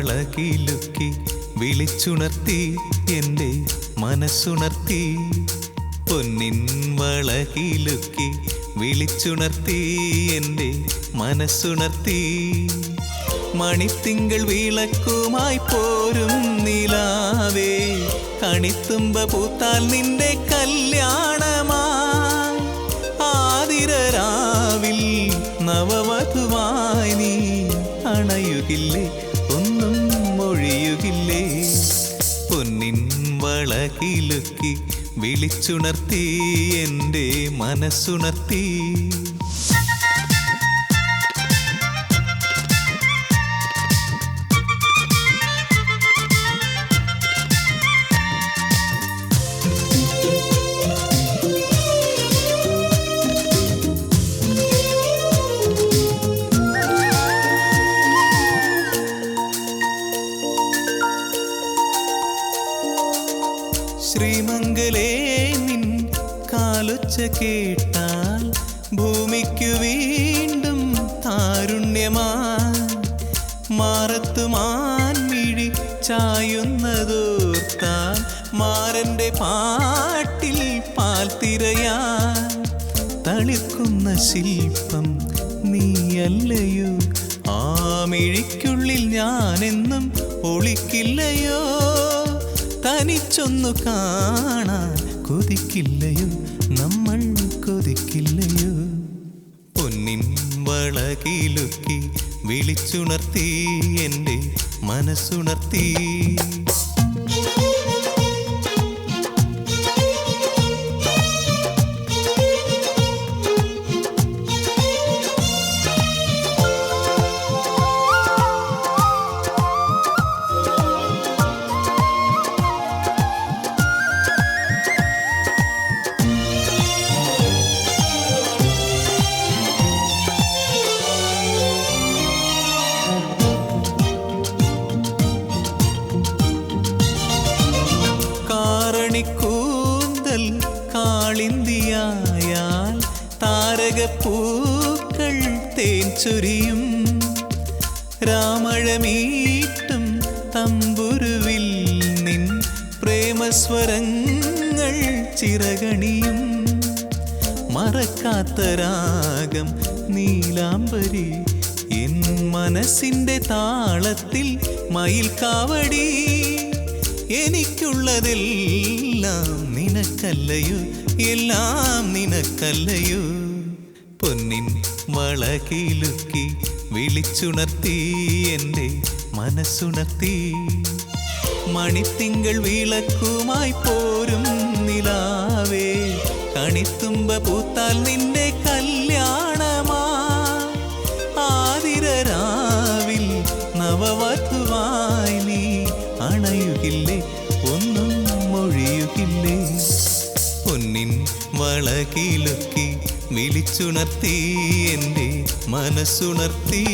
വളകിലുക്കി വിളിച്ചുണർത്തി എൻ്റെ മനസ്സുണർത്തി. പൊന്നിൻ വളകിലുക്കി വിളിച്ചുണർത്തി എൻ്റെ മനസ്സുണർത്തി. മണിത്തിങ്കൾ വിളക്കുമായി പോരും നിലാവേ, കണിത്തുമ്പ പൂത്താൽ നിന്റെ കല്യാണമായി. ആതിരരാവിൽ നവവധുവായി നീ അണയുകില്ലേ, ഒന്നും മൊഴിയുകില്ലേ. പൊന്നിൻ വളകിലുക്കി വിളിച്ചുണർത്തി എൻ്റെ മനസ്സുണർത്തി. ശ്രീമംഗലേ നിൻ കാലൊച്ച കേട്ടാൽ ഭൂമിക്കു വീണ്ടും താരുണ്യമായി. മാറത്തു മാൻമിഴി ചായുന്നതോർത്താൽ മാരൻ്റെ പാട്ടിൽ പാൽത്തിരയാൻ. തളിർക്കുന്ന ശില്പം നീയല്ലയോ, ആ മിഴിക്കുള്ളിൽ ഞാനെന്നും ഒളിക്കില്ലയോ. തനിച്ചൊന്നു കാണാൻ കൊതിക്കില്ലയോ, നമ്മൾ കൊതിക്കില്ലയോ. പൊന്നിൻ വളകിലുക്കി വിളിച്ചുണർത്തി എൻ്റെ മനസ്സുണർത്തി. കൂന്തൽ കാളിന്തിയായാൽ താരകപ്പൂക്കൾ തേൻ ചൊരിയും. രാമഴമീട്ടും തമ്പുരുവിൽ നിൻ പ്രേമസ്വരങ്ങൾ ചിറകണിയും. മറക്കാത്ത രാഗം നീലാംബരി എൻ മനസ്സിൻ്റെ താളത്തിൽ മയിൽ കാവടി. എനിക്കുള്ളതെല്ലാം നിനക്കല്ലയോ, എല്ലാം നിനക്കല്ലയോ. പൊന്നിൻ വളകിലുക്കി വിളിച്ചുണർത്തി എൻ്റെ മനസ്സുണർത്തി. മണിത്തിങ്കൾ വിളക്കുമായി പോരും നിലാവേ, കണിത്തുമ്പ പൂത്താൽ നിന്റെ കല്യാണമായി. ആതിരരാവിൽ നവവധുവായി നീ അണയുകില്ലേ, ഒന്നും മൊഴിയുകില്ലേ. പൊന്നിൻ വളകിലുക്കി വിളിച്ചുണർത്തി എൻ്റെ മനസ്സുണർത്തി.